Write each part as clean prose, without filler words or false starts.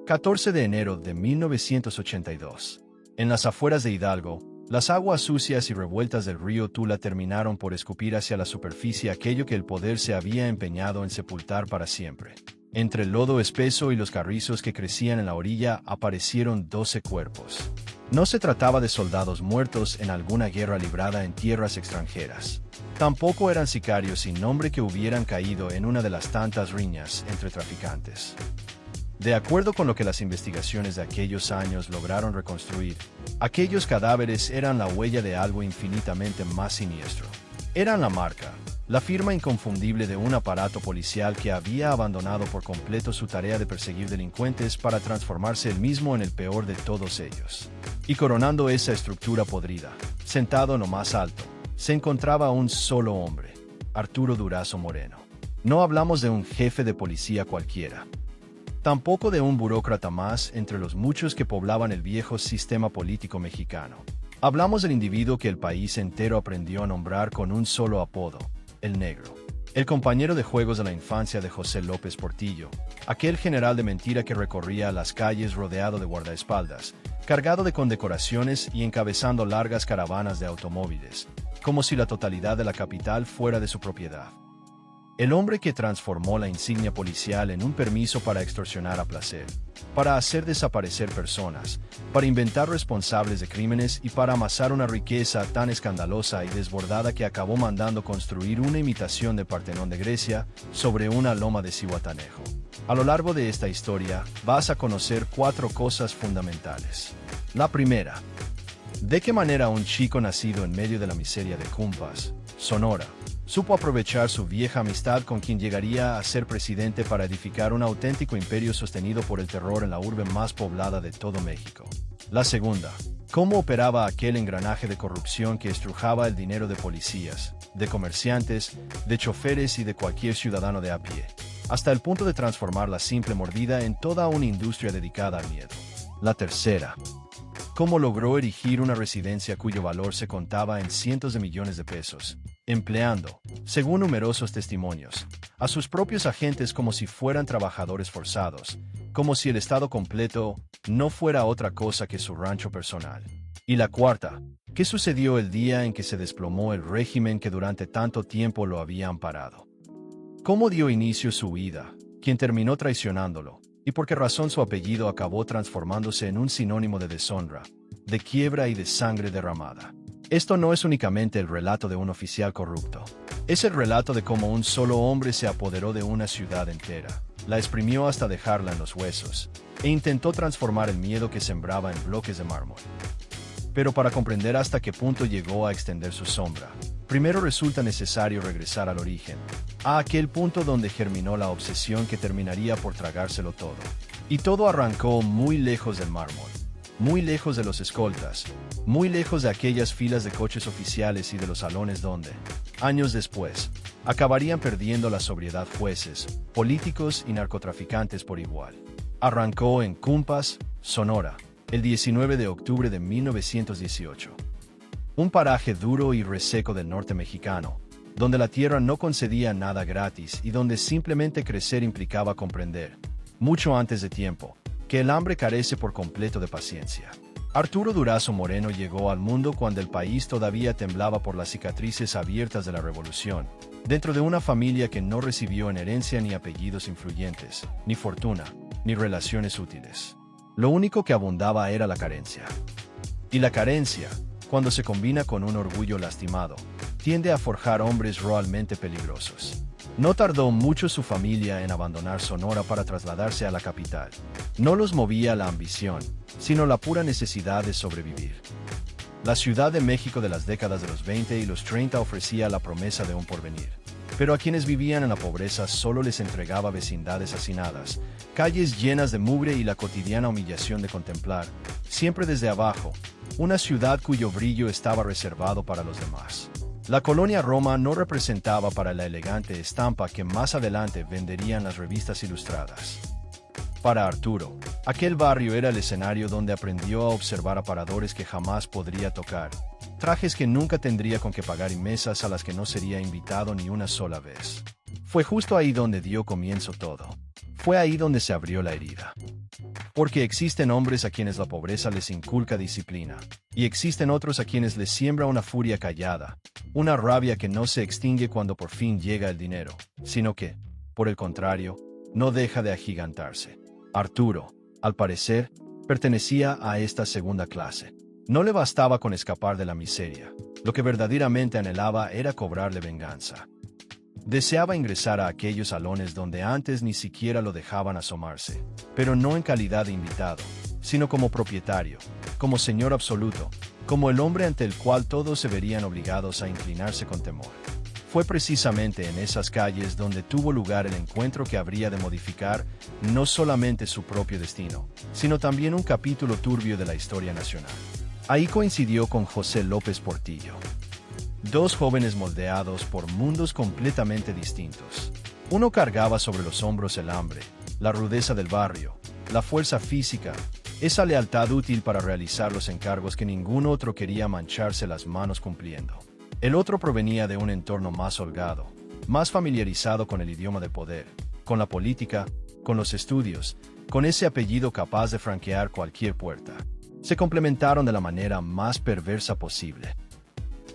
14 de enero de 1982. En las afueras de Hidalgo, las aguas sucias y revueltas del río Tula terminaron por escupir hacia la superficie aquello que el poder se había empeñado en sepultar para siempre. Entre el lodo espeso y los carrizos que crecían en la orilla aparecieron 12 cuerpos. No se trataba de soldados muertos en alguna guerra librada en tierras extranjeras. Tampoco eran sicarios sin nombre que hubieran caído en una de las tantas riñas entre traficantes. De acuerdo con lo que las investigaciones de aquellos años lograron reconstruir, aquellos cadáveres eran la huella de algo infinitamente más siniestro. Eran la marca, la firma inconfundible de un aparato policial que había abandonado por completo su tarea de perseguir delincuentes para transformarse él mismo en el peor de todos ellos. Y coronando esa estructura podrida, sentado en lo más alto, se encontraba un solo hombre, Arturo Durazo Moreno. No hablamos de un jefe de policía cualquiera. Tampoco de un burócrata más entre los muchos que poblaban el viejo sistema político mexicano. Hablamos del individuo que el país entero aprendió a nombrar con un solo apodo, el Negro. El compañero de juegos de la infancia de José López Portillo, aquel general de mentira que recorría las calles rodeado de guardaespaldas, cargado de condecoraciones y encabezando largas caravanas de automóviles, como si la totalidad de la capital fuera de su propiedad. El hombre que transformó la insignia policial en un permiso para extorsionar a placer, para hacer desaparecer personas, para inventar responsables de crímenes y para amasar una riqueza tan escandalosa y desbordada que acabó mandando construir una imitación de Partenón de Grecia sobre una loma de Zihuatanejo. A lo largo de esta historia vas a conocer 4 cosas fundamentales. La primera, ¿de qué manera un chico nacido en medio de la miseria de Cumpas, Sonora, supo aprovechar su vieja amistad con quien llegaría a ser presidente para edificar un auténtico imperio sostenido por el terror en la urbe más poblada de todo México? La segunda, ¿cómo operaba aquel engranaje de corrupción que estrujaba el dinero de policías, de comerciantes, de choferes y de cualquier ciudadano de a pie, hasta el punto de transformar la simple mordida en toda una industria dedicada al miedo? La tercera, ¿cómo logró erigir una residencia cuyo valor se contaba en cientos de millones de pesos, empleando, según numerosos testimonios, a sus propios agentes como si fueran trabajadores forzados, como si el Estado completo no fuera otra cosa que su rancho personal? Y la cuarta, ¿qué sucedió el día en que se desplomó el régimen que durante tanto tiempo lo había amparado? ¿Cómo dio inicio su huida? ¿Quién terminó traicionándolo? ¿Y por qué razón su apellido acabó transformándose en un sinónimo de deshonra, de quiebra y de sangre derramada? Esto no es únicamente el relato de un oficial corrupto. Es el relato de cómo un solo hombre se apoderó de una ciudad entera, la exprimió hasta dejarla en los huesos, e intentó transformar el miedo que sembraba en bloques de mármol. Pero para comprender hasta qué punto llegó a extender su sombra, primero resulta necesario regresar al origen, a aquel punto donde germinó la obsesión que terminaría por tragárselo todo. Y todo arrancó muy lejos del mármol, muy lejos de los escoltas, muy lejos de aquellas filas de coches oficiales y de los salones donde, años después, acabarían perdiendo la sobriedad jueces, políticos y narcotraficantes por igual. Arrancó en Cumpas, Sonora, el 19 de octubre de 1918. Un paraje duro y reseco del norte mexicano, donde la tierra no concedía nada gratis y donde simplemente crecer implicaba comprender, mucho antes de tiempo, que el hambre carece por completo de paciencia. Arturo Durazo Moreno llegó al mundo cuando el país todavía temblaba por las cicatrices abiertas de la revolución, dentro de una familia que no recibió en herencia ni apellidos influyentes, ni fortuna, ni relaciones útiles. Lo único que abundaba era la carencia. Y la carencia, cuando se combina con un orgullo lastimado, tiende a forjar hombres realmente peligrosos. No tardó mucho su familia en abandonar Sonora para trasladarse a la capital. No los movía la ambición, sino la pura necesidad de sobrevivir. La Ciudad de México de las décadas de los 20 y los 30 ofrecía la promesa de un porvenir. Pero a quienes vivían en la pobreza solo les entregaba vecindades hacinadas, calles llenas de mugre y la cotidiana humillación de contemplar, siempre desde abajo, una ciudad cuyo brillo estaba reservado para los demás. La colonia Roma no representaba para la elegante estampa que más adelante venderían las revistas ilustradas. Para Arturo, aquel barrio era el escenario donde aprendió a observar aparadores que jamás podría tocar, trajes que nunca tendría con que pagar y mesas a las que no sería invitado ni una sola vez. Fue justo ahí donde dio comienzo todo. Fue ahí donde se abrió la herida. Porque existen hombres a quienes la pobreza les inculca disciplina, y existen otros a quienes les siembra una furia callada, una rabia que no se extingue cuando por fin llega el dinero, sino que, por el contrario, no deja de agigantarse. Arturo, al parecer, pertenecía a esta segunda clase. No le bastaba con escapar de la miseria, lo que verdaderamente anhelaba era cobrarle venganza. Deseaba ingresar a aquellos salones donde antes ni siquiera lo dejaban asomarse, pero no en calidad de invitado, sino como propietario, como señor absoluto, como el hombre ante el cual todos se verían obligados a inclinarse con temor. Fue precisamente en esas calles donde tuvo lugar el encuentro que habría de modificar no solamente su propio destino, sino también un capítulo turbio de la historia nacional. Ahí coincidió con José López Portillo. Dos jóvenes moldeados por mundos completamente distintos. Uno cargaba sobre los hombros el hambre, la rudeza del barrio, la fuerza física, esa lealtad útil para realizar los encargos que ningún otro quería mancharse las manos cumpliendo. El otro provenía de un entorno más holgado, más familiarizado con el idioma del poder, con la política, con los estudios, con ese apellido capaz de franquear cualquier puerta. Se complementaron de la manera más perversa posible.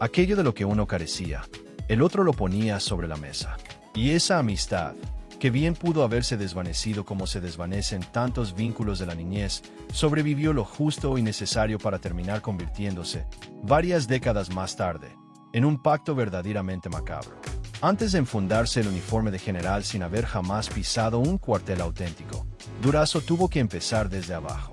Aquello de lo que uno carecía, el otro lo ponía sobre la mesa. Y esa amistad, que bien pudo haberse desvanecido como se desvanecen tantos vínculos de la niñez, sobrevivió lo justo y necesario para terminar convirtiéndose, varias décadas más tarde, en un pacto verdaderamente macabro. Antes de enfundarse el uniforme de general sin haber jamás pisado un cuartel auténtico, Durazo tuvo que empezar desde abajo.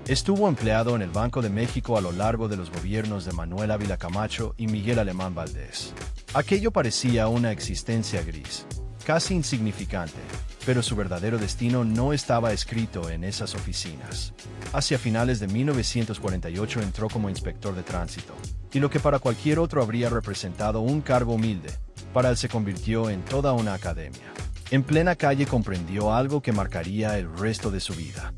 Estuvo empleado en el Banco de México a lo largo de los gobiernos de Manuel Ávila Camacho y Miguel Alemán Valdés. Aquello parecía una existencia gris, casi insignificante, pero su verdadero destino no estaba escrito en esas oficinas. Hacia finales de 1948 entró como inspector de tránsito, y lo que para cualquier otro habría representado un cargo humilde, para él se convirtió en toda una academia. En plena calle comprendió algo que marcaría el resto de su vida.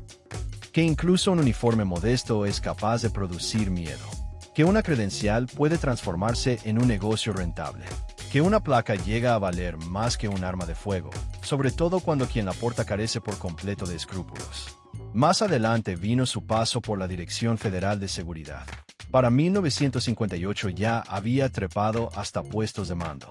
Que incluso un uniforme modesto es capaz de producir miedo. Que una credencial puede transformarse en un negocio rentable. Que una placa llega a valer más que un arma de fuego, sobre todo cuando quien la porta carece por completo de escrúpulos. Más adelante vino su paso por la Dirección Federal de Seguridad. Para 1958 ya había trepado hasta puestos de mando.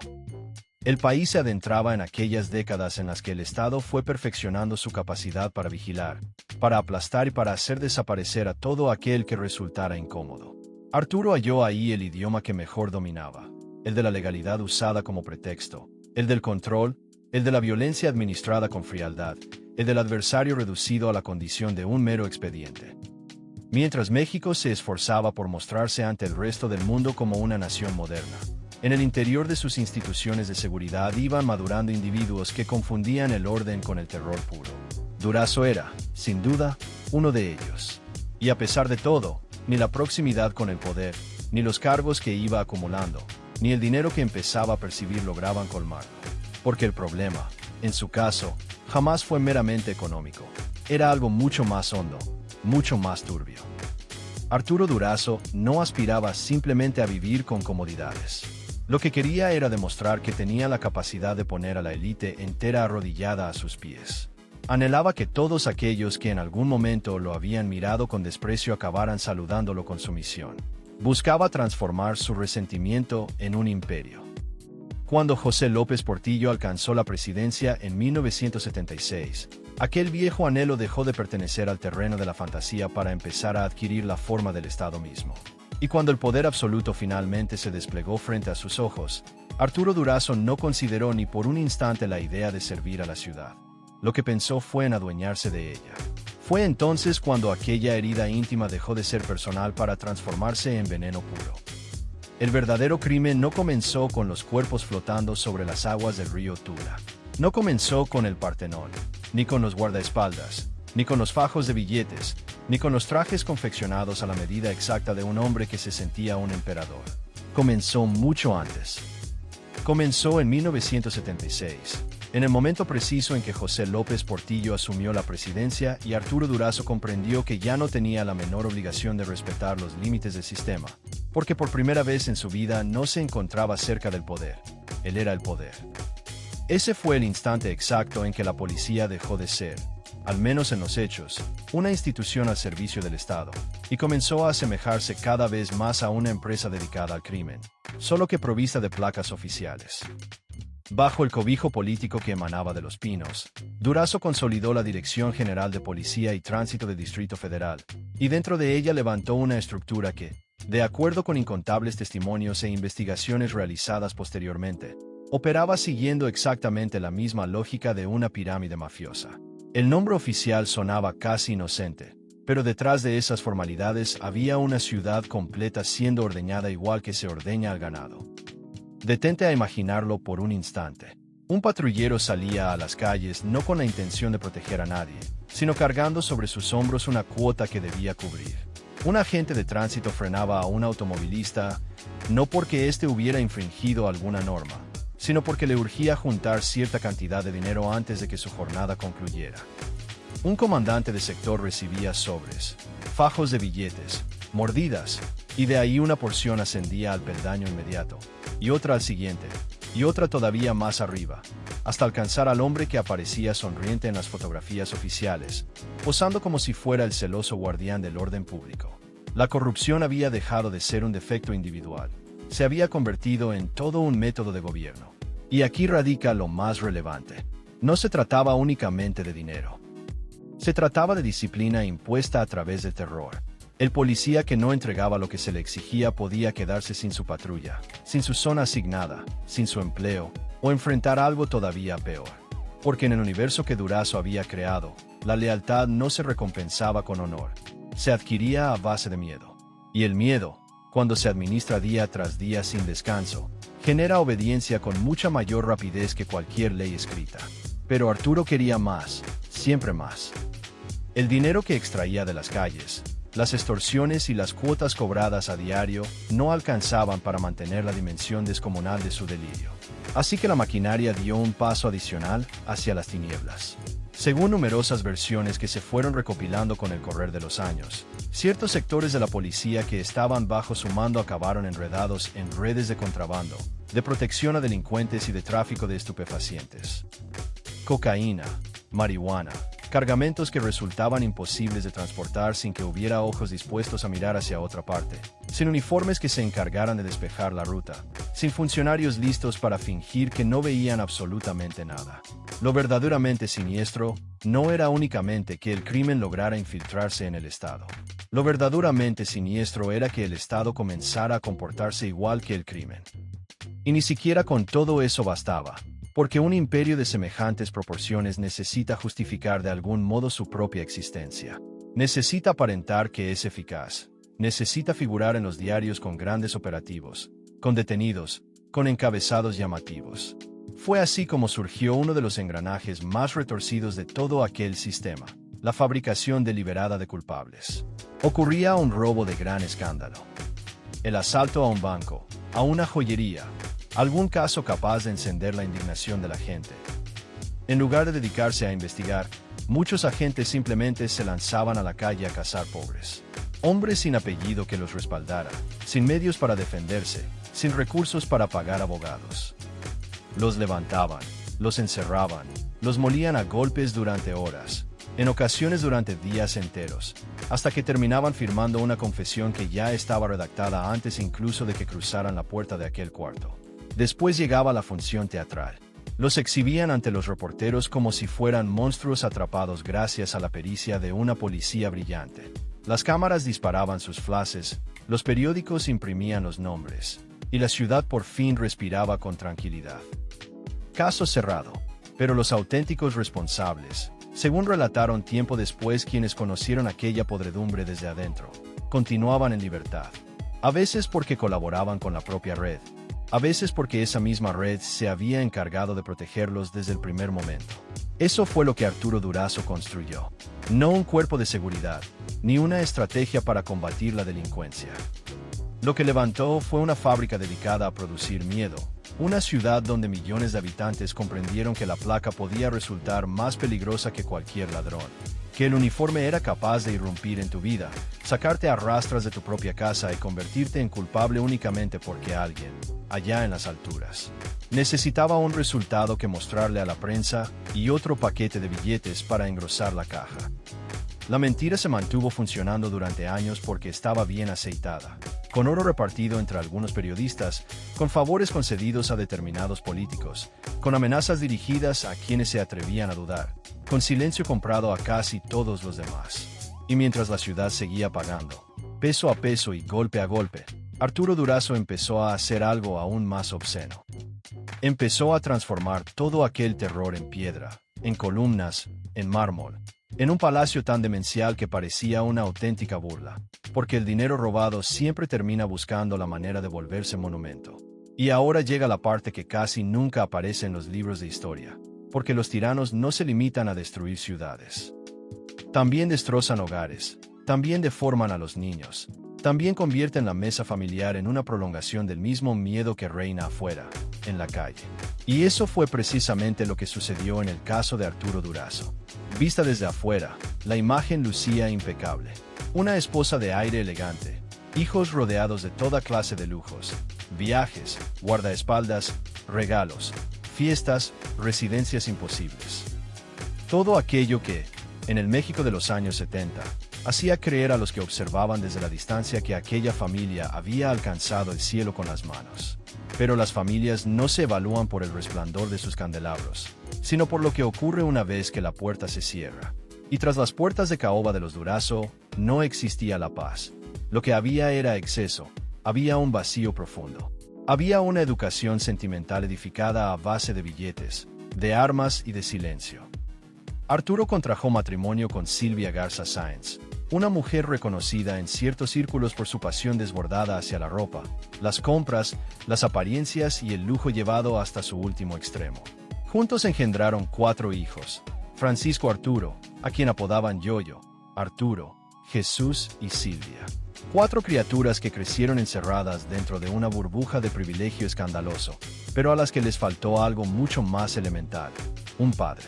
El país se adentraba en aquellas décadas en las que el Estado fue perfeccionando su capacidad para vigilar, para aplastar y para hacer desaparecer a todo aquel que resultara incómodo. Arturo halló ahí el idioma que mejor dominaba, el de la legalidad usada como pretexto, el del control, el de la violencia administrada con frialdad, el del adversario reducido a la condición de un mero expediente. Mientras México se esforzaba por mostrarse ante el resto del mundo como una nación moderna, en el interior de sus instituciones de seguridad iban madurando individuos que confundían el orden con el terror puro. Durazo era, sin duda, uno de ellos. Y a pesar de todo, ni la proximidad con el poder, ni los cargos que iba acumulando, ni el dinero que empezaba a percibir lograban colmarlo. Porque el problema, en su caso, jamás fue meramente económico. Era algo mucho más hondo, mucho más turbio. Arturo Durazo no aspiraba simplemente a vivir con comodidades. Lo que quería era demostrar que tenía la capacidad de poner a la élite entera arrodillada a sus pies. Anhelaba que todos aquellos que en algún momento lo habían mirado con desprecio acabaran saludándolo con sumisión. Buscaba transformar su resentimiento en un imperio. Cuando José López Portillo alcanzó la presidencia en 1976, aquel viejo anhelo dejó de pertenecer al terreno de la fantasía para empezar a adquirir la forma del Estado mismo. Y cuando el poder absoluto finalmente se desplegó frente a sus ojos, Arturo Durazo no consideró ni por un instante la idea de servir a la ciudad. Lo que pensó fue en adueñarse de ella. Fue entonces cuando aquella herida íntima dejó de ser personal para transformarse en veneno puro. El verdadero crimen no comenzó con los cuerpos flotando sobre las aguas del río Tula. No comenzó con el Partenón, ni con los guardaespaldas, ni con los fajos de billetes, ni con los trajes confeccionados a la medida exacta de un hombre que se sentía un emperador. Comenzó mucho antes. Comenzó en 1976, en el momento preciso en que José López Portillo asumió la presidencia y Arturo Durazo comprendió que ya no tenía la menor obligación de respetar los límites del sistema, porque por primera vez en su vida no se encontraba cerca del poder. Él era el poder. Ese fue el instante exacto en que la policía dejó de ser, al menos en los hechos, una institución al servicio del Estado, y comenzó a asemejarse cada vez más a una empresa dedicada al crimen, solo que provista de placas oficiales. Bajo el cobijo político que emanaba de Los Pinos, Durazo consolidó la Dirección General de Policía y Tránsito del Distrito Federal, y dentro de ella levantó una estructura que, de acuerdo con incontables testimonios e investigaciones realizadas posteriormente, operaba siguiendo exactamente la misma lógica de una pirámide mafiosa. El nombre oficial sonaba casi inocente, pero detrás de esas formalidades había una ciudad completa siendo ordeñada igual que se ordeña al ganado. Detente a imaginarlo por un instante. Un patrullero salía a las calles no con la intención de proteger a nadie, sino cargando sobre sus hombros una cuota que debía cubrir. Un agente de tránsito frenaba a un automovilista, no porque éste hubiera infringido alguna norma, sino porque le urgía juntar cierta cantidad de dinero antes de que su jornada concluyera. Un comandante de sector recibía sobres, fajos de billetes, mordidas, y de ahí una porción ascendía al peldaño inmediato, y otra al siguiente, y otra todavía más arriba, hasta alcanzar al hombre que aparecía sonriente en las fotografías oficiales, posando como si fuera el celoso guardián del orden público. La corrupción había dejado de ser un defecto individual, se había convertido en todo un método de gobierno. Y aquí radica lo más relevante. No se trataba únicamente de dinero. Se trataba de disciplina impuesta a través del terror. El policía que no entregaba lo que se le exigía podía quedarse sin su patrulla, sin su zona asignada, sin su empleo, o enfrentar algo todavía peor. Porque en el universo que Durazo había creado, la lealtad no se recompensaba con honor, se adquiría a base de miedo. Y el miedo, cuando se administra día tras día sin descanso, genera obediencia con mucha mayor rapidez que cualquier ley escrita. Pero Arturo quería más, siempre más. El dinero que extraía de las calles, las extorsiones y las cuotas cobradas a diario no alcanzaban para mantener la dimensión descomunal de su delirio. Así que la maquinaria dio un paso adicional hacia las tinieblas. Según numerosas versiones que se fueron recopilando con el correr de los años, ciertos sectores de la policía que estaban bajo su mando acabaron enredados en redes de contrabando, de protección a delincuentes y de tráfico de estupefacientes. Cocaína, marihuana, cargamentos que resultaban imposibles de transportar sin que hubiera ojos dispuestos a mirar hacia otra parte, sin uniformes que se encargaran de despejar la ruta, sin funcionarios listos para fingir que no veían absolutamente nada. Lo verdaderamente siniestro no era únicamente que el crimen lograra infiltrarse en el Estado. Lo verdaderamente siniestro era que el Estado comenzara a comportarse igual que el crimen. Y ni siquiera con todo eso bastaba, porque un imperio de semejantes proporciones necesita justificar de algún modo su propia existencia. Necesita aparentar que es eficaz. Necesita figurar en los diarios con grandes operativos, con detenidos, con encabezados llamativos. Fue así como surgió uno de los engranajes más retorcidos de todo aquel sistema, la fabricación deliberada de culpables. Ocurría un robo de gran escándalo. El asalto a un banco, a una joyería, algún caso capaz de encender la indignación de la gente. En lugar de dedicarse a investigar, muchos agentes simplemente se lanzaban a la calle a cazar pobres. Hombres sin apellido que los respaldara, sin medios para defenderse, sin recursos para pagar abogados. Los levantaban, los encerraban, los molían a golpes durante horas, en ocasiones durante días enteros, hasta que terminaban firmando una confesión que ya estaba redactada antes incluso de que cruzaran la puerta de aquel cuarto. Después llegaba la función teatral. Los exhibían ante los reporteros como si fueran monstruos atrapados gracias a la pericia de una policía brillante. Las cámaras disparaban sus flashes, los periódicos imprimían los nombres, y la ciudad por fin respiraba con tranquilidad. Caso cerrado, pero los auténticos responsables, según relataron tiempo después quienes conocieron aquella podredumbre desde adentro, continuaban en libertad. A veces porque colaboraban con la propia red, a veces porque esa misma red se había encargado de protegerlos desde el primer momento. Eso fue lo que Arturo Durazo construyó. No un cuerpo de seguridad, ni una estrategia para combatir la delincuencia. Lo que levantó fue una fábrica dedicada a producir miedo, una ciudad donde millones de habitantes comprendieron que la placa podía resultar más peligrosa que cualquier ladrón, que el uniforme era capaz de irrumpir en tu vida, sacarte a rastras de tu propia casa y convertirte en culpable únicamente porque alguien, allá en las alturas. Necesitaba un resultado que mostrarle a la prensa y otro paquete de billetes para engrosar la caja. La mentira se mantuvo funcionando durante años porque estaba bien aceitada, con oro repartido entre algunos periodistas, con favores concedidos a determinados políticos, con amenazas dirigidas a quienes se atrevían a dudar, con silencio comprado a casi todos los demás. Y mientras la ciudad seguía pagando, peso a peso y golpe a golpe, Arturo Durazo empezó a hacer algo aún más obsceno. Empezó a transformar todo aquel terror en piedra, en columnas, en mármol, en un palacio tan demencial que parecía una auténtica burla, porque el dinero robado siempre termina buscando la manera de volverse monumento. Y ahora llega la parte que casi nunca aparece en los libros de historia, porque los tiranos no se limitan a destruir ciudades. También destrozan hogares, también deforman a los niños, también convierten la mesa familiar en una prolongación del mismo miedo que reina afuera, en la calle. Y eso fue precisamente lo que sucedió en el caso de Arturo Durazo. Vista desde afuera, la imagen lucía impecable. Una esposa de aire elegante, hijos rodeados de toda clase de lujos, viajes, guardaespaldas, regalos, fiestas, residencias imposibles. Todo aquello que, en el México de los años 70, hacía creer a los que observaban desde la distancia que aquella familia había alcanzado el cielo con las manos. Pero las familias no se evalúan por el resplandor de sus candelabros, sino por lo que ocurre una vez que la puerta se cierra. Y tras las puertas de caoba de los Durazo, no existía la paz. Lo que había era exceso, había un vacío profundo. Había una educación sentimental edificada a base de billetes, de armas y de silencio. Arturo contrajo matrimonio con Silvia Garza Sáenz, una mujer reconocida en ciertos círculos por su pasión desbordada hacia la ropa, las compras, las apariencias y el lujo llevado hasta su último extremo. Juntos engendraron 4 hijos: Francisco Arturo, a quien apodaban Yoyo, Arturo, Jesús y Silvia. 4 criaturas que crecieron encerradas dentro de una burbuja de privilegio escandaloso, pero a las que les faltó algo mucho más elemental: un padre.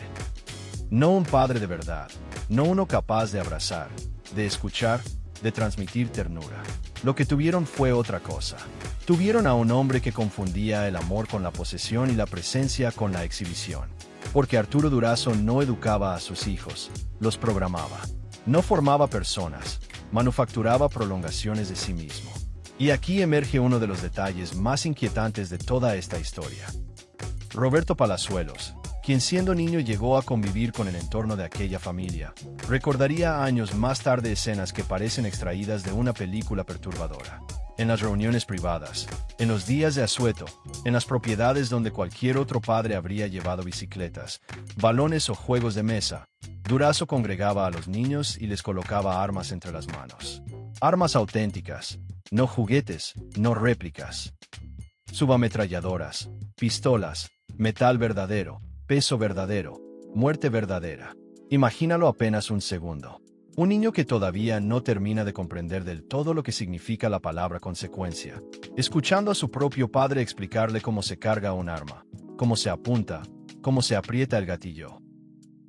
No un padre de verdad, no uno capaz de abrazar, de escuchar, de transmitir ternura. Lo que tuvieron fue otra cosa. Tuvieron a un hombre que confundía el amor con la posesión y la presencia con la exhibición. Porque Arturo Durazo no educaba a sus hijos, los programaba. No formaba personas, manufacturaba prolongaciones de sí mismo. Y aquí emerge uno de los detalles más inquietantes de toda esta historia. Roberto Palazuelos, quien siendo niño llegó a convivir con el entorno de aquella familia, recordaría años más tarde escenas que parecen extraídas de una película perturbadora. En las reuniones privadas, en los días de asueto, en las propiedades donde cualquier otro padre habría llevado bicicletas, balones o juegos de mesa, Durazo congregaba a los niños y les colocaba armas entre las manos. Armas auténticas, no juguetes, no réplicas. Subametralladoras, pistolas, metal verdadero, peso verdadero, muerte verdadera. Imagínalo apenas un segundo. Un niño que todavía no termina de comprender del todo lo que significa la palabra consecuencia, escuchando a su propio padre explicarle cómo se carga un arma, cómo se apunta, cómo se aprieta el gatillo.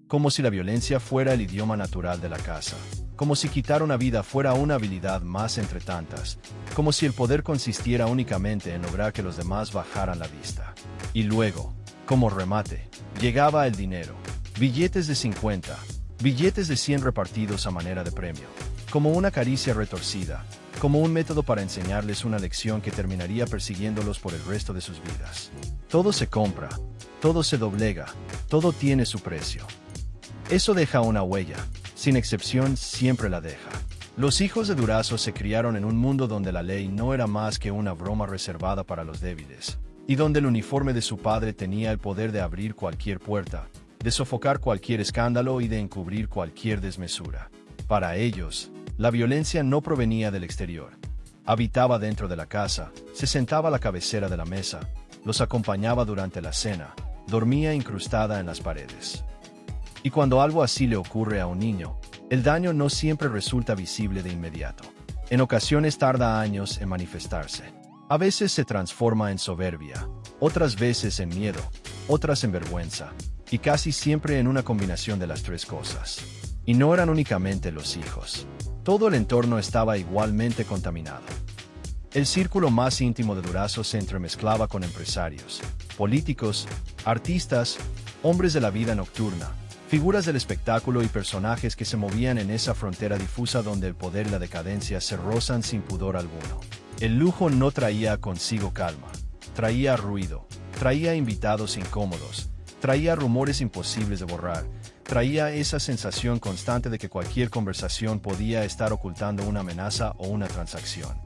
Como si la violencia fuera el idioma natural de la casa, como si quitar una vida fuera una habilidad más entre tantas, como si el poder consistiera únicamente en lograr que los demás bajaran la vista. Y luego, como remate, llegaba el dinero, billetes de 50, billetes de 100 repartidos a manera de premio, como una caricia retorcida, como un método para enseñarles una lección que terminaría persiguiéndolos por el resto de sus vidas. Todo se compra, todo se doblega, todo tiene su precio. Eso deja una huella, sin excepción siempre la deja. Los hijos de Durazo se criaron en un mundo donde la ley no era más que una broma reservada para los débiles, y donde el uniforme de su padre tenía el poder de abrir cualquier puerta, de sofocar cualquier escándalo y de encubrir cualquier desmesura. Para ellos, la violencia no provenía del exterior. Habitaba dentro de la casa, se sentaba a la cabecera de la mesa, los acompañaba durante la cena, dormía incrustada en las paredes. Y cuando algo así le ocurre a un niño, el daño no siempre resulta visible de inmediato. En ocasiones tarda años en manifestarse. A veces se transforma en soberbia, otras veces en miedo, otras en vergüenza, y casi siempre en una combinación de las 3 cosas. Y no eran únicamente los hijos. Todo el entorno estaba igualmente contaminado. El círculo más íntimo de Durazo se entremezclaba con empresarios, políticos, artistas, hombres de la vida nocturna, figuras del espectáculo y personajes que se movían en esa frontera difusa donde el poder y la decadencia se rozan sin pudor alguno. El lujo no traía consigo calma, traía ruido, traía invitados incómodos, traía rumores imposibles de borrar, traía esa sensación constante de que cualquier conversación podía estar ocultando una amenaza o una transacción.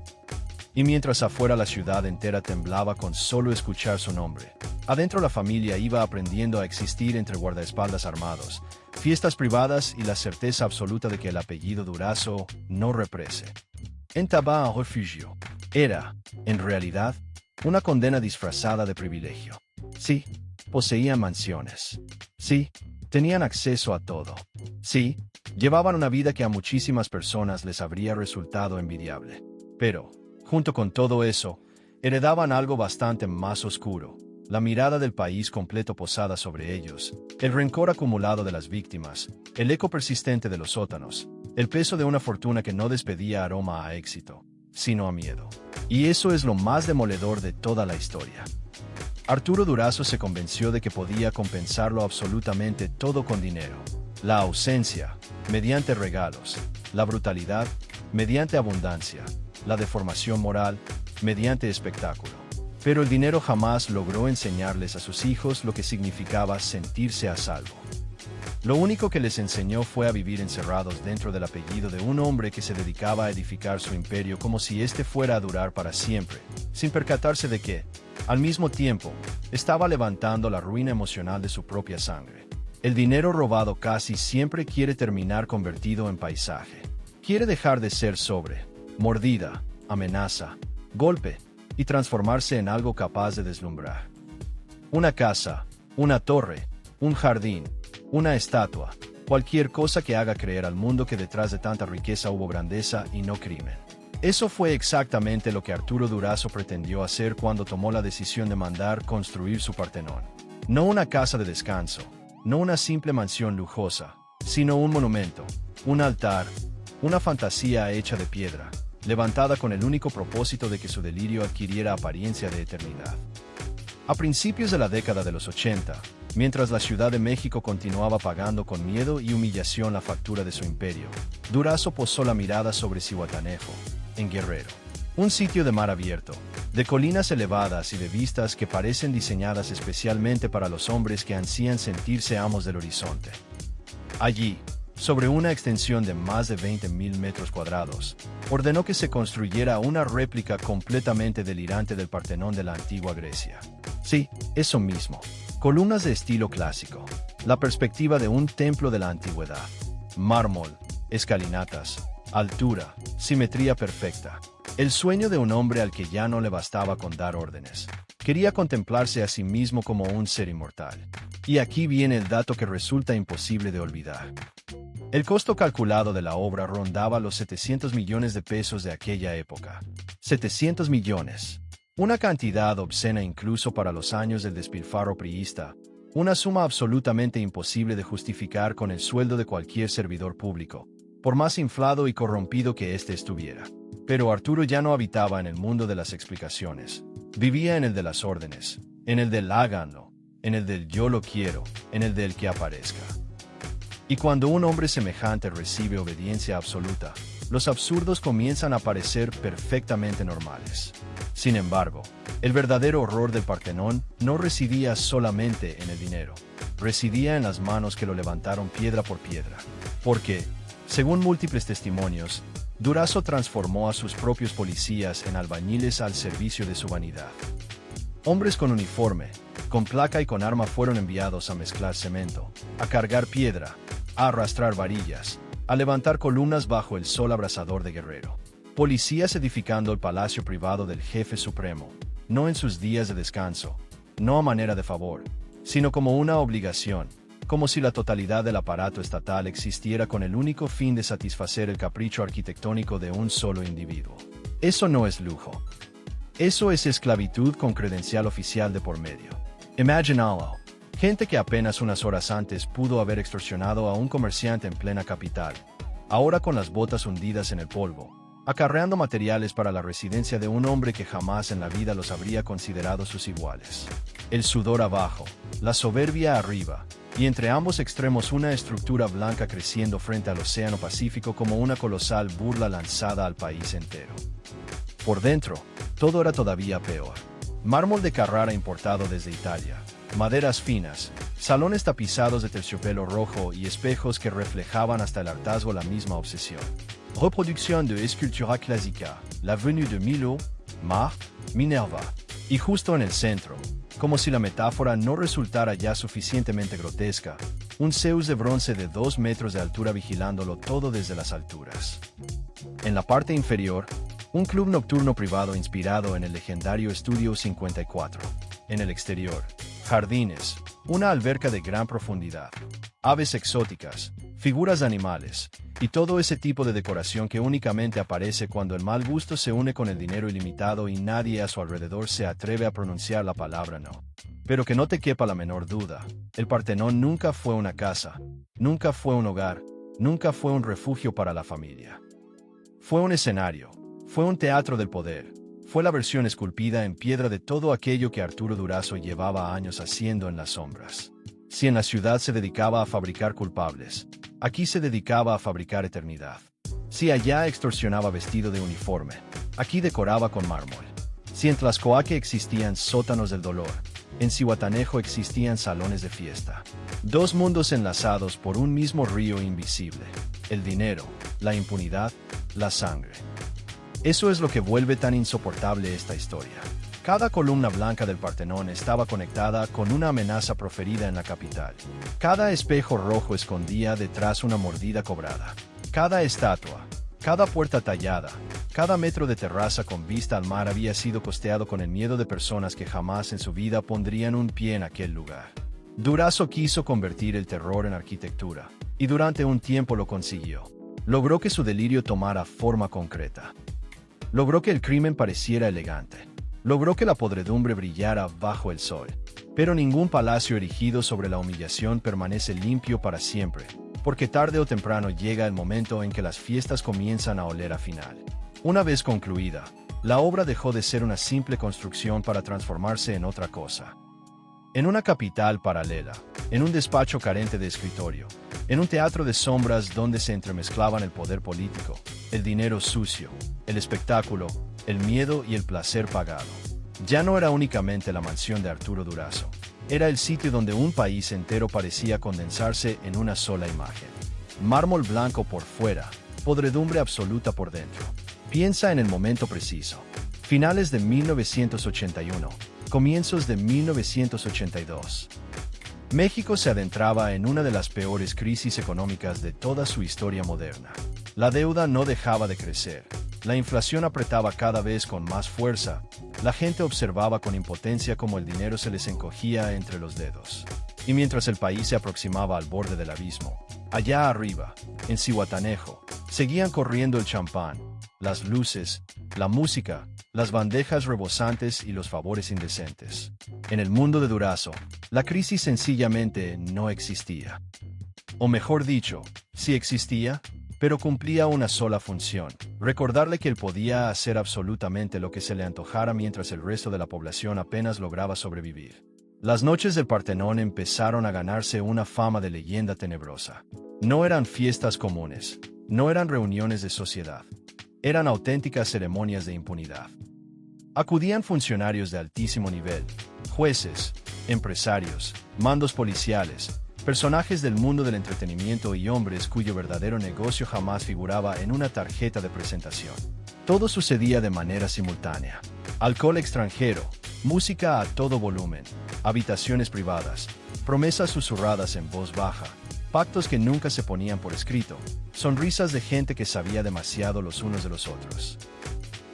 Y mientras afuera la ciudad entera temblaba con solo escuchar su nombre, adentro la familia iba aprendiendo a existir entre guardaespaldas armados, fiestas privadas y la certeza absoluta de que el apellido Durazo no represe. Entaba un refugio. Era, en realidad, una condena disfrazada de privilegio. Sí, poseían mansiones. Sí, tenían acceso a todo. Sí, llevaban una vida que a muchísimas personas les habría resultado envidiable. Pero, junto con todo eso, heredaban algo bastante más oscuro. La mirada del país completo posada sobre ellos, el rencor acumulado de las víctimas, el eco persistente de los sótanos, el peso de una fortuna que no despedía aroma a éxito, sino a miedo. Y eso es lo más demoledor de toda la historia. Arturo Durazo se convenció de que podía compensarlo absolutamente todo con dinero. La ausencia, mediante regalos, la brutalidad, mediante abundancia, la deformación moral, mediante espectáculo. Pero el dinero jamás logró enseñarles a sus hijos lo que significaba sentirse a salvo. Lo único que les enseñó fue a vivir encerrados dentro del apellido de un hombre que se dedicaba a edificar su imperio como si éste fuera a durar para siempre, sin percatarse de que, al mismo tiempo, estaba levantando la ruina emocional de su propia sangre. El dinero robado casi siempre quiere terminar convertido en paisaje. Quiere dejar de ser sobre, mordida, amenaza, golpe, y transformarse en algo capaz de deslumbrar. Una casa, una torre, un jardín, una estatua, cualquier cosa que haga creer al mundo que detrás de tanta riqueza hubo grandeza y no crimen. Eso fue exactamente lo que Arturo Durazo pretendió hacer cuando tomó la decisión de mandar construir su Partenón. No una casa de descanso, no una simple mansión lujosa, sino un monumento, un altar, una fantasía hecha de piedra, levantada con el único propósito de que su delirio adquiriera apariencia de eternidad. A principios de la década de los 80, mientras la Ciudad de México continuaba pagando con miedo y humillación la factura de su imperio, Durazo posó la mirada sobre Zihuatanejo, en Guerrero. Un sitio de mar abierto, de colinas elevadas y de vistas que parecen diseñadas especialmente para los hombres que ansían sentirse amos del horizonte. Allí, sobre una extensión de más de 20.000 metros cuadrados, ordenó que se construyera una réplica completamente delirante del Partenón de la antigua Grecia. Sí, eso mismo. Columnas de estilo clásico, la perspectiva de un templo de la antigüedad, mármol, escalinatas, altura, simetría perfecta. El sueño de un hombre al que ya no le bastaba con dar órdenes. Quería contemplarse a sí mismo como un ser inmortal. Y aquí viene el dato que resulta imposible de olvidar. El costo calculado de la obra rondaba los 700 millones de pesos de aquella época. 700 millones. Una cantidad obscena incluso para los años del despilfarro priista, una suma absolutamente imposible de justificar con el sueldo de cualquier servidor público, por más inflado y corrompido que éste estuviera. Pero Arturo ya no habitaba en el mundo de las explicaciones. Vivía en el de las órdenes, en el del háganlo, en el del yo lo quiero, en el del que aparezca. Y cuando un hombre semejante recibe obediencia absoluta, los absurdos comienzan a parecer perfectamente normales. Sin embargo, el verdadero horror del Partenón no residía solamente en el dinero, residía en las manos que lo levantaron piedra por piedra. Porque, según múltiples testimonios, Durazo transformó a sus propios policías en albañiles al servicio de su vanidad. Hombres con uniforme, con placa y con arma fueron enviados a mezclar cemento, a cargar piedra, a arrastrar varillas, a levantar columnas bajo el sol abrasador de Guerrero. Policías edificando el palacio privado del jefe supremo, no en sus días de descanso, no a manera de favor, sino como una obligación, como si la totalidad del aparato estatal existiera con el único fin de satisfacer el capricho arquitectónico de un solo individuo. Eso no es lujo. Eso es esclavitud con credencial oficial de por medio. Imagínalo. Gente que apenas unas horas antes pudo haber extorsionado a un comerciante en plena capital, ahora con las botas hundidas en el polvo, acarreando materiales para la residencia de un hombre que jamás en la vida los habría considerado sus iguales. El sudor abajo, la soberbia arriba, y entre ambos extremos una estructura blanca creciendo frente al Océano Pacífico como una colosal burla lanzada al país entero. Por dentro, todo era todavía peor. Mármol de Carrara importado desde Italia, maderas finas, salones tapizados de terciopelo rojo y espejos que reflejaban hasta el hartazgo la misma obsesión. Reproducción de escultura clásica, la venue de Milo, Marte, Minerva. Y justo en el centro, como si la metáfora no resultara ya suficientemente grotesca, un Zeus de bronce de 2 metros de altura vigilándolo todo desde las alturas. En la parte inferior, un club nocturno privado inspirado en el legendario Estudio 54. En el exterior, jardines, una alberca de gran profundidad, aves exóticas, figuras de animales, y todo ese tipo de decoración que únicamente aparece cuando el mal gusto se une con el dinero ilimitado y nadie a su alrededor se atreve a pronunciar la palabra no. Pero que no te quepa la menor duda, el Partenón nunca fue una casa, nunca fue un hogar, nunca fue un refugio para la familia. Fue un escenario, fue un teatro del poder, fue la versión esculpida en piedra de todo aquello que Arturo Durazo llevaba años haciendo en las sombras. Si en la ciudad se dedicaba a fabricar culpables, aquí se dedicaba a fabricar eternidad. Si allá extorsionaba vestido de uniforme, aquí decoraba con mármol. Si en Tlaxcoaque existían sótanos del dolor, en Zihuatanejo existían salones de fiesta. Dos mundos enlazados por un mismo río invisible: el dinero, la impunidad, la sangre. Eso es lo que vuelve tan insoportable esta historia. Cada columna blanca del Partenón estaba conectada con una amenaza proferida en la capital. Cada espejo rojo escondía detrás una mordida cobrada. Cada estatua, cada puerta tallada, cada metro de terraza con vista al mar había sido costeado con el miedo de personas que jamás en su vida pondrían un pie en aquel lugar. Durazo quiso convertir el terror en arquitectura, y durante un tiempo lo consiguió. Logró que su delirio tomara forma concreta. Logró que el crimen pareciera elegante. Logró que la podredumbre brillara bajo el sol. Pero ningún palacio erigido sobre la humillación permanece limpio para siempre, porque tarde o temprano llega el momento en que las fiestas comienzan a oler a final. Una vez concluida, la obra dejó de ser una simple construcción para transformarse en otra cosa. En una capital paralela, en un despacho carente de escritorio, en un teatro de sombras donde se entremezclaban el poder político, el dinero sucio, el espectáculo, el miedo y el placer pagado. Ya no era únicamente la mansión de Arturo Durazo, era el sitio donde un país entero parecía condensarse en una sola imagen. Mármol blanco por fuera, podredumbre absoluta por dentro. Piensa en el momento preciso. Finales de 1981, comienzos de 1982. México se adentraba en una de las peores crisis económicas de toda su historia moderna. La deuda no dejaba de crecer, la inflación apretaba cada vez con más fuerza, la gente observaba con impotencia cómo el dinero se les encogía entre los dedos. Y mientras el país se aproximaba al borde del abismo, allá arriba, en Zihuatanejo, seguían corriendo el champán, las luces, la música, las bandejas rebosantes y los favores indecentes. En el mundo de Durazo, la crisis sencillamente no existía. O mejor dicho, sí existía, pero cumplía una sola función: recordarle que él podía hacer absolutamente lo que se le antojara mientras el resto de la población apenas lograba sobrevivir. Las noches del Partenón empezaron a ganarse una fama de leyenda tenebrosa. No eran fiestas comunes, no eran reuniones de sociedad. Eran auténticas ceremonias de impunidad. Acudían funcionarios de altísimo nivel, jueces, empresarios, mandos policiales, personajes del mundo del entretenimiento y hombres cuyo verdadero negocio jamás figuraba en una tarjeta de presentación. Todo sucedía de manera simultánea. Alcohol extranjero, música a todo volumen, habitaciones privadas, promesas susurradas en voz baja, pactos que nunca se ponían por escrito, sonrisas de gente que sabía demasiado los unos de los otros.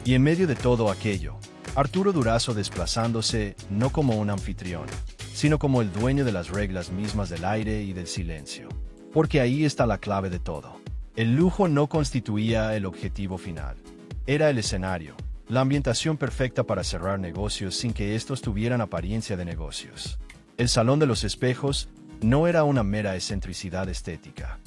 Y en medio de todo aquello, Arturo Durazo desplazándose no como un anfitrión, sino como el dueño de las reglas mismas del aire y del silencio. Porque ahí está la clave de todo. El lujo no constituía el objetivo final. Era el escenario, la ambientación perfecta para cerrar negocios sin que estos tuvieran apariencia de negocios. El Salón de los Espejos no era una mera excentricidad estética.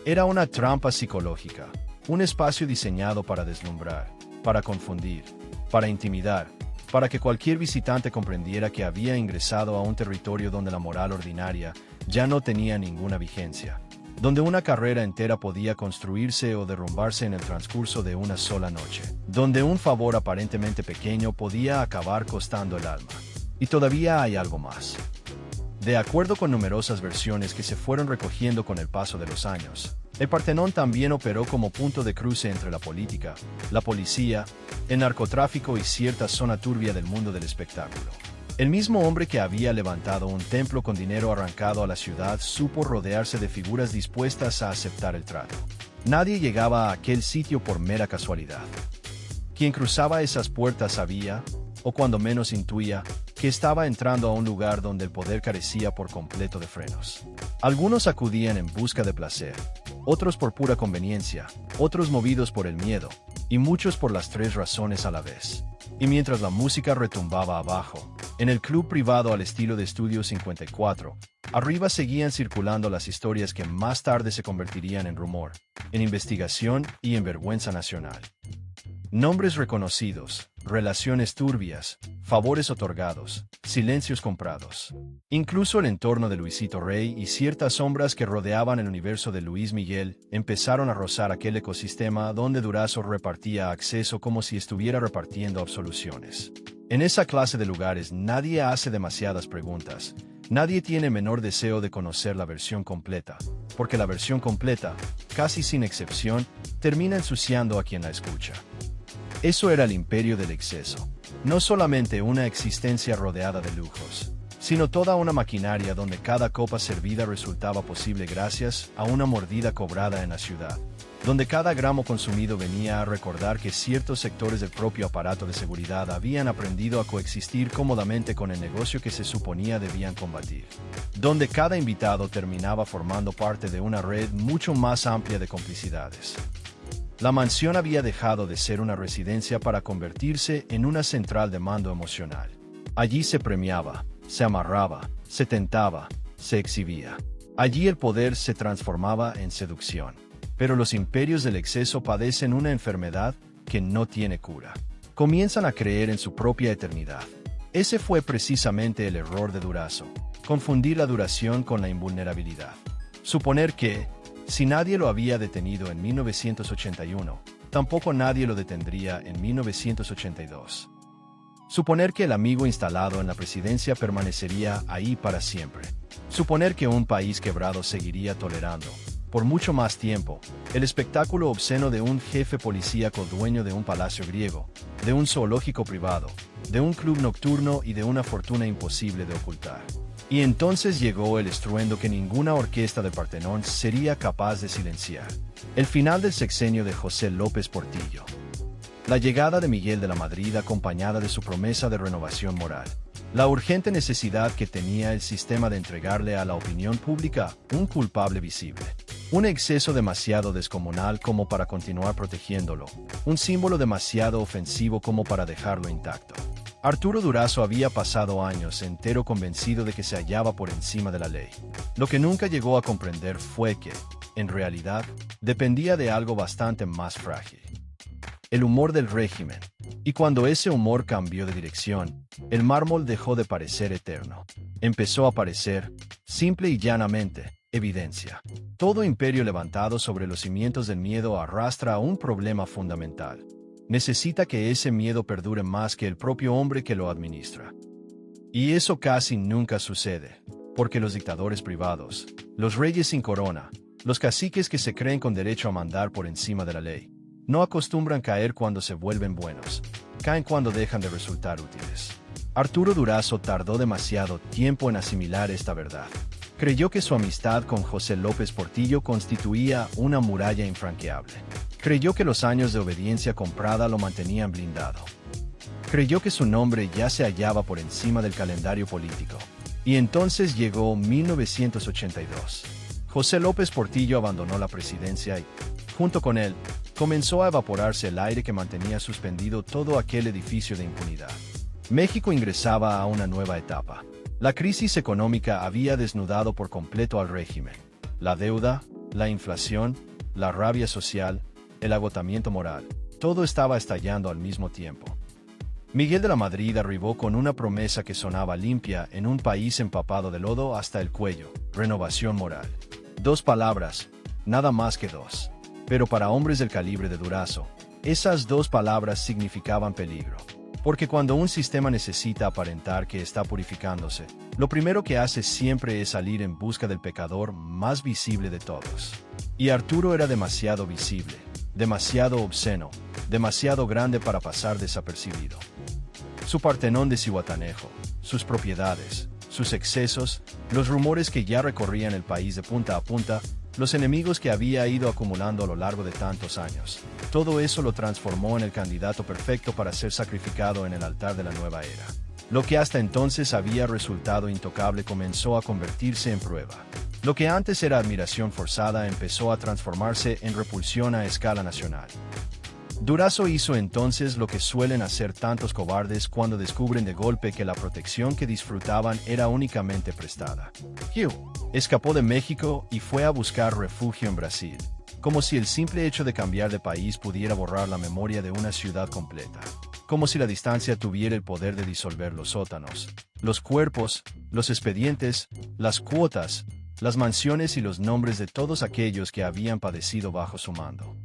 Era una trampa psicológica, Un espacio diseñado para deslumbrar, para confundir, para intimidar, para que cualquier visitante comprendiera que había ingresado a un territorio donde la moral ordinaria ya no tenía ninguna vigencia, donde una carrera entera podía construirse o derrumbarse en el transcurso de una sola noche, donde un favor aparentemente pequeño podía acabar costando el alma. Y todavía hay algo más. De acuerdo con numerosas versiones que se fueron recogiendo con el paso de los años, el Partenón también operó como punto de cruce entre la política, la policía, el narcotráfico y cierta zona turbia del mundo del espectáculo. El mismo hombre que había levantado un templo con dinero arrancado a la ciudad supo rodearse de figuras dispuestas a aceptar el trato. Nadie llegaba a aquel sitio por mera casualidad. Quien cruzaba esas puertas sabía, o cuando menos intuía, que estaba entrando a un lugar donde el poder carecía por completo de frenos. Algunos acudían en busca de placer, otros por pura conveniencia, otros movidos por el miedo, y muchos por las tres razones a la vez. Y mientras la música retumbaba abajo, en el club privado al estilo de Estudio 54, arriba seguían circulando las historias que más tarde se convertirían en rumor, en investigación y en vergüenza nacional. Nombres reconocidos, relaciones turbias, favores otorgados, silencios comprados. Incluso el entorno de Luisito Rey y ciertas sombras que rodeaban el universo de Luis Miguel empezaron a rozar aquel ecosistema donde Durazo repartía acceso como si estuviera repartiendo absoluciones. En esa clase de lugares nadie hace demasiadas preguntas, nadie tiene menor deseo de conocer la versión completa, porque la versión completa, casi sin excepción, termina ensuciando a quien la escucha. Eso era el imperio del exceso. No solamente una existencia rodeada de lujos, sino toda una maquinaria donde cada copa servida resultaba posible gracias a una mordida cobrada en la ciudad, donde cada gramo consumido venía a recordar que ciertos sectores del propio aparato de seguridad habían aprendido a coexistir cómodamente con el negocio que se suponía debían combatir, donde cada invitado terminaba formando parte de una red mucho más amplia de complicidades. La mansión había dejado de ser una residencia para convertirse en una central de mando emocional. Allí se premiaba, se amarraba, se tentaba, se exhibía. Allí el poder se transformaba en seducción. Pero los imperios del exceso padecen una enfermedad que no tiene cura. Comienzan a creer en su propia eternidad. Ese fue precisamente el error de Durazo: confundir la duración con la invulnerabilidad. Suponer que, si nadie lo había detenido en 1981, tampoco nadie lo detendría en 1982. Suponer que el amigo instalado en la presidencia permanecería ahí para siempre. Suponer que un país quebrado seguiría tolerando, por mucho más tiempo, el espectáculo obsceno de un jefe policíaco dueño de un palacio griego, de un zoológico privado, de un club nocturno y de una fortuna imposible de ocultar. Y entonces llegó el estruendo que ninguna orquesta de Partenón sería capaz de silenciar. El final del sexenio de José López Portillo. La llegada de Miguel de la Madrid acompañada de su promesa de renovación moral. La urgente necesidad que tenía el sistema de entregarle a la opinión pública un culpable visible. Un exceso demasiado descomunal como para continuar protegiéndolo. Un símbolo demasiado ofensivo como para dejarlo intacto. Arturo Durazo había pasado años entero convencido de que se hallaba por encima de la ley. Lo que nunca llegó a comprender fue que, en realidad, dependía de algo bastante más frágil: el humor del régimen. Y cuando ese humor cambió de dirección, el mármol dejó de parecer eterno. Empezó a parecer, simple y llanamente, evidencia. Todo imperio levantado sobre los cimientos del miedo arrastra a un problema fundamental. Necesita que ese miedo perdure más que el propio hombre que lo administra. Y eso casi nunca sucede, porque los dictadores privados, los reyes sin corona, los caciques que se creen con derecho a mandar por encima de la ley, no acostumbran caer cuando se vuelven buenos, caen cuando dejan de resultar útiles. Arturo Durazo tardó demasiado tiempo en asimilar esta verdad. Creyó que su amistad con José López Portillo constituía una muralla infranqueable. Creyó que los años de obediencia comprada lo mantenían blindado. Creyó que su nombre ya se hallaba por encima del calendario político. Y entonces llegó 1982. José López Portillo abandonó la presidencia y, junto con él, comenzó a evaporarse el aire que mantenía suspendido todo aquel edificio de impunidad. México ingresaba a una nueva etapa. La crisis económica había desnudado por completo al régimen. La deuda, la inflación, la rabia social, el agotamiento moral, todo estaba estallando al mismo tiempo. Miguel de la Madrid arribó con una promesa que sonaba limpia en un país empapado de lodo hasta el cuello: renovación moral. 2 palabras, nada más que 2. Pero para hombres del calibre de Durazo, esas 2 palabras significaban peligro. Porque cuando un sistema necesita aparentar que está purificándose, lo primero que hace siempre es salir en busca del pecador más visible de todos. Y Arturo era demasiado visible, demasiado obsceno, demasiado grande para pasar desapercibido. Su Partenón de Zihuatanejo, sus propiedades, sus excesos, los rumores que ya recorrían el país de punta a punta, los enemigos que había ido acumulando a lo largo de tantos años. Todo eso lo transformó en el candidato perfecto para ser sacrificado en el altar de la nueva era. Lo que hasta entonces había resultado intocable comenzó a convertirse en prueba. Lo que antes era admiración forzada empezó a transformarse en repulsión a escala nacional. Durazo hizo entonces lo que suelen hacer tantos cobardes cuando descubren de golpe que la protección que disfrutaban era únicamente prestada. Hugh escapó de México y fue a buscar refugio en Brasil, como si el simple hecho de cambiar de país pudiera borrar la memoria de una ciudad completa, como si la distancia tuviera el poder de disolver los sótanos, los cuerpos, los expedientes, las cuotas, las mansiones y los nombres de todos aquellos que habían padecido bajo su mando.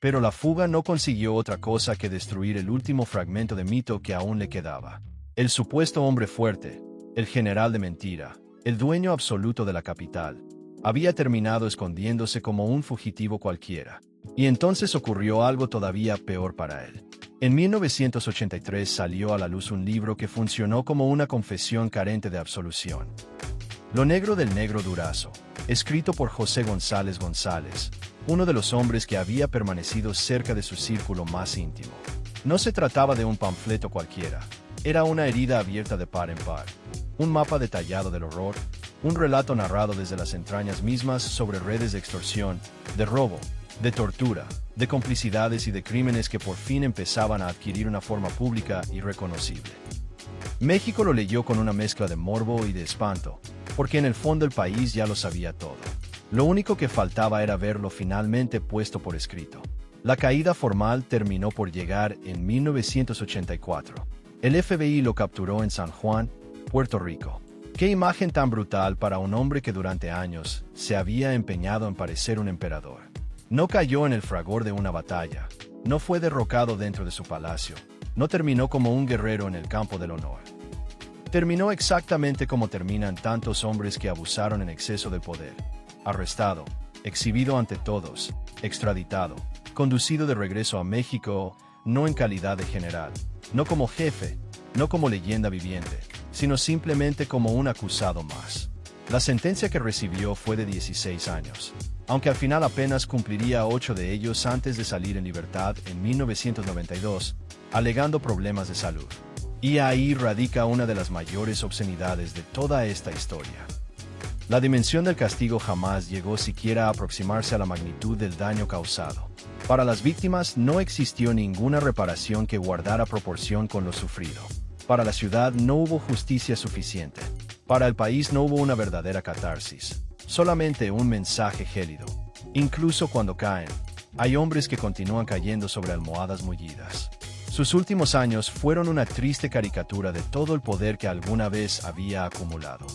Pero la fuga no consiguió otra cosa que destruir el último fragmento de mito que aún le quedaba. El supuesto hombre fuerte, el general de mentira, el dueño absoluto de la capital, había terminado escondiéndose como un fugitivo cualquiera. Y entonces ocurrió algo todavía peor para él. En 1983 salió a la luz un libro que funcionó como una confesión carente de absolución. Lo negro del negro Durazo, escrito por José González González, uno de los hombres que había permanecido cerca de su círculo más íntimo. No se trataba de un panfleto cualquiera, era una herida abierta de par en par, un mapa detallado del horror, un relato narrado desde las entrañas mismas sobre redes de extorsión, de robo, de tortura, de complicidades y de crímenes que por fin empezaban a adquirir una forma pública y reconocible. México lo leyó con una mezcla de morbo y de espanto, porque en el fondo el país ya lo sabía todo. Lo único que faltaba era verlo finalmente puesto por escrito. La caída formal terminó por llegar en 1984. El FBI lo capturó en San Juan, Puerto Rico. Qué imagen tan brutal para un hombre que durante años se había empeñado en parecer un emperador. No cayó en el fragor de una batalla, no fue derrocado dentro de su palacio, no terminó como un guerrero en el campo del honor. Terminó exactamente como terminan tantos hombres que abusaron en exceso del poder. Arrestado, exhibido ante todos, extraditado, conducido de regreso a México, no en calidad de general, no como jefe, no como leyenda viviente, sino simplemente como un acusado más. La sentencia que recibió fue de 16 años, aunque al final apenas cumpliría 8 de ellos antes de salir en libertad en 1992, alegando problemas de salud. Y ahí radica una de las mayores obscenidades de toda esta historia. La dimensión del castigo jamás llegó siquiera a aproximarse a la magnitud del daño causado. Para las víctimas no existió ninguna reparación que guardara proporción con lo sufrido. Para la ciudad no hubo justicia suficiente. Para el país no hubo una verdadera catarsis. Solamente un mensaje gélido. Incluso cuando caen, hay hombres que continúan cayendo sobre almohadas mullidas. Sus últimos años fueron una triste caricatura de todo el poder que alguna vez había acumulado.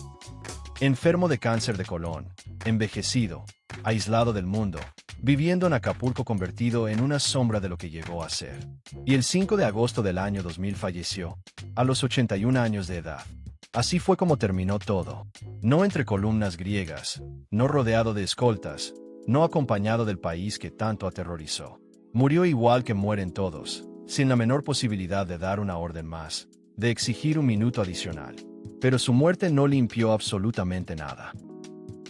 Enfermo de cáncer de colon, envejecido, aislado del mundo, viviendo en Acapulco convertido en una sombra de lo que llegó a ser. Y el 5 de agosto del año 2000 falleció, a los 81 años de edad. Así fue como terminó todo. No entre columnas griegas, no rodeado de escoltas, no acompañado del país que tanto aterrorizó. Murió igual que mueren todos, sin la menor posibilidad de dar una orden más, de exigir un minuto adicional. Pero su muerte no limpió absolutamente nada.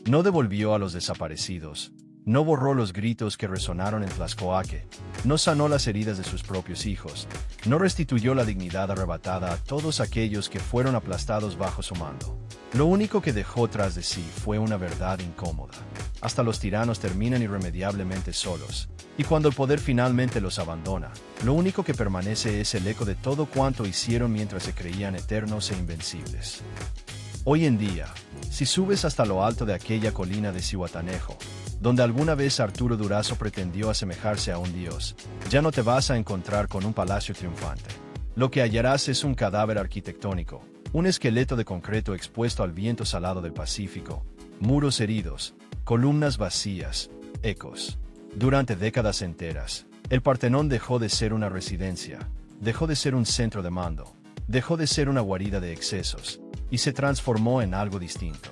No devolvió a los desaparecidos, no borró los gritos que resonaron en Tlaxcoaque, no sanó las heridas de sus propios hijos, no restituyó la dignidad arrebatada a todos aquellos que fueron aplastados bajo su mando. Lo único que dejó tras de sí fue una verdad incómoda. Hasta los tiranos terminan irremediablemente solos, y cuando el poder finalmente los abandona, lo único que permanece es el eco de todo cuanto hicieron mientras se creían eternos e invencibles. Hoy en día, si subes hasta lo alto de aquella colina de Zihuatanejo, donde alguna vez Arturo Durazo pretendió asemejarse a un dios, ya no te vas a encontrar con un palacio triunfante. Lo que hallarás es un cadáver arquitectónico, un esqueleto de concreto expuesto al viento salado del Pacífico, muros heridos, columnas vacías, ecos. Durante décadas enteras, el Partenón dejó de ser una residencia, dejó de ser un centro de mando, dejó de ser una guarida de excesos, y se transformó en algo distinto.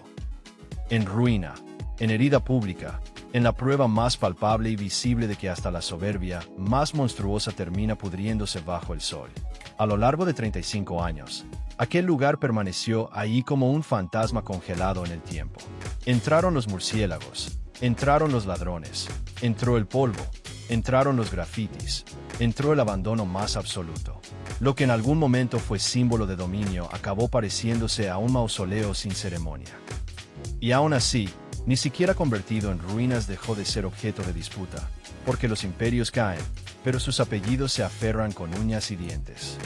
En ruina, en herida pública, en la prueba más palpable y visible de que hasta la soberbia más monstruosa termina pudriéndose bajo el sol. A lo largo de 35 años, aquel lugar permaneció ahí como un fantasma congelado en el tiempo. Entraron los murciélagos, entraron los ladrones, entró el polvo, entraron los grafitis, entró el abandono más absoluto. Lo que en algún momento fue símbolo de dominio acabó pareciéndose a un mausoleo sin ceremonia. Y aún así, ni siquiera convertido en ruinas dejó de ser objeto de disputa, porque los imperios caen, pero sus apellidos se aferran con uñas y dientes.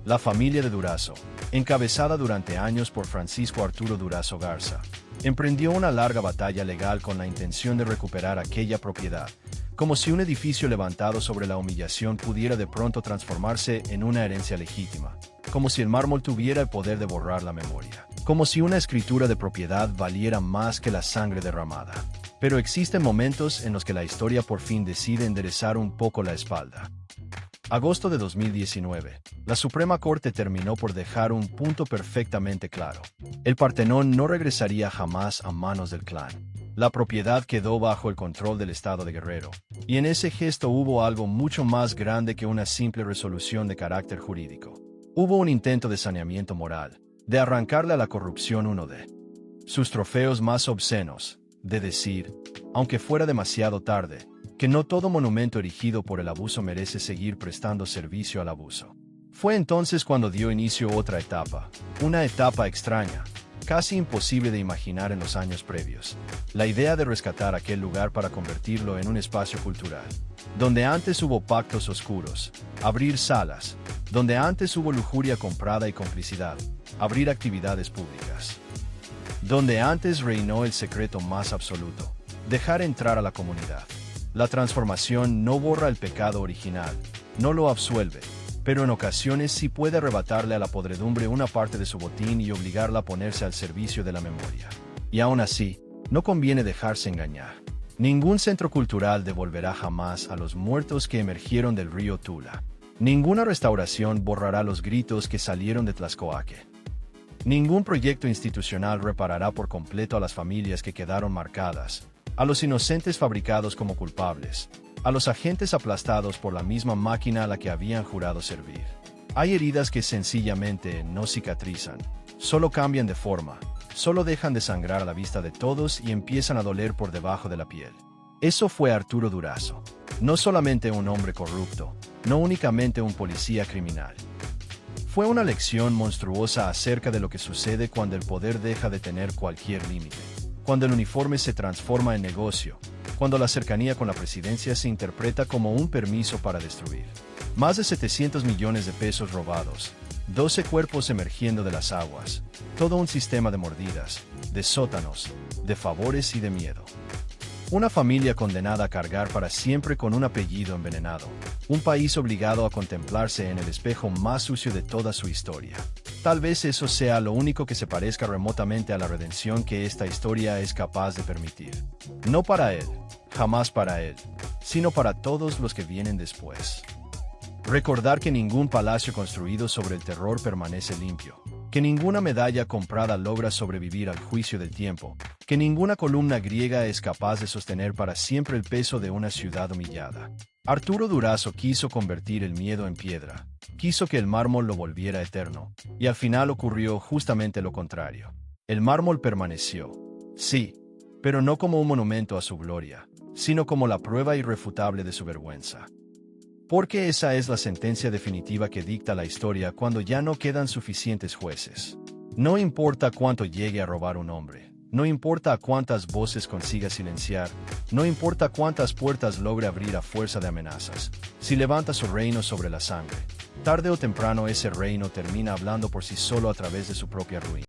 La familia de Durazo, encabezada durante años por Francisco Arturo Durazo Garza, emprendió una larga batalla legal con la intención de recuperar aquella propiedad, como si un edificio levantado sobre la humillación pudiera de pronto transformarse en una herencia legítima, como si el mármol tuviera el poder de borrar la memoria, como si una escritura de propiedad valiera más que la sangre derramada. Pero existen momentos en los que la historia por fin decide enderezar un poco la espalda. Agosto de 2019, la Suprema Corte terminó por dejar un punto perfectamente claro. El Partenón no regresaría jamás a manos del clan. La propiedad quedó bajo el control del Estado de Guerrero, y en ese gesto hubo algo mucho más grande que una simple resolución de carácter jurídico. Hubo un intento de saneamiento moral, de arrancarle a la corrupción uno de sus trofeos más obscenos, de decir, aunque fuera demasiado tarde, que no todo monumento erigido por el abuso merece seguir prestando servicio al abuso. Fue entonces cuando dio inicio otra etapa, una etapa extraña, casi imposible de imaginar en los años previos. La idea de rescatar aquel lugar para convertirlo en un espacio cultural, donde antes hubo pactos oscuros, abrir salas, donde antes hubo lujuria comprada y complicidad, abrir actividades públicas, donde antes reinó el secreto más absoluto, dejar entrar a la comunidad. La transformación no borra el pecado original, no lo absuelve, pero en ocasiones sí puede arrebatarle a la podredumbre una parte de su botín y obligarla a ponerse al servicio de la memoria. Y aún así, no conviene dejarse engañar. Ningún centro cultural devolverá jamás a los muertos que emergieron del río Tula. Ninguna restauración borrará los gritos que salieron de Tlaxcoaque. Ningún proyecto institucional reparará por completo a las familias que quedaron marcadas, a los inocentes fabricados como culpables, a los agentes aplastados por la misma máquina a la que habían jurado servir. Hay heridas que sencillamente no cicatrizan, solo cambian de forma, solo dejan de sangrar a la vista de todos y empiezan a doler por debajo de la piel. Eso fue Arturo Durazo, no solamente un hombre corrupto, no únicamente un policía criminal. Fue una lección monstruosa acerca de lo que sucede cuando el poder deja de tener cualquier límite. Cuando el uniforme se transforma en negocio, cuando la cercanía con la presidencia se interpreta como un permiso para destruir. Más de 700 millones de pesos robados, 12 cuerpos emergiendo de las aguas, todo un sistema de mordidas, de sótanos, de favores y de miedo. Una familia condenada a cargar para siempre con un apellido envenenado, un país obligado a contemplarse en el espejo más sucio de toda su historia. Tal vez eso sea lo único que se parezca remotamente a la redención que esta historia es capaz de permitir. No para él, jamás para él, sino para todos los que vienen después. Recordar que ningún palacio construido sobre el terror permanece limpio, que ninguna medalla comprada logra sobrevivir al juicio del tiempo, que ninguna columna griega es capaz de sostener para siempre el peso de una ciudad humillada. Arturo Durazo quiso convertir el miedo en piedra, quiso que el mármol lo volviera eterno, y al final ocurrió justamente lo contrario. El mármol permaneció, sí, pero no como un monumento a su gloria, sino como la prueba irrefutable de su vergüenza. Porque esa es la sentencia definitiva que dicta la historia cuando ya no quedan suficientes jueces. No importa cuánto llegue a robar un hombre, no importa a cuántas voces consiga silenciar, no importa cuántas puertas logre abrir a fuerza de amenazas, si levanta su reino sobre la sangre, tarde o temprano ese reino termina hablando por sí solo a través de su propia ruina.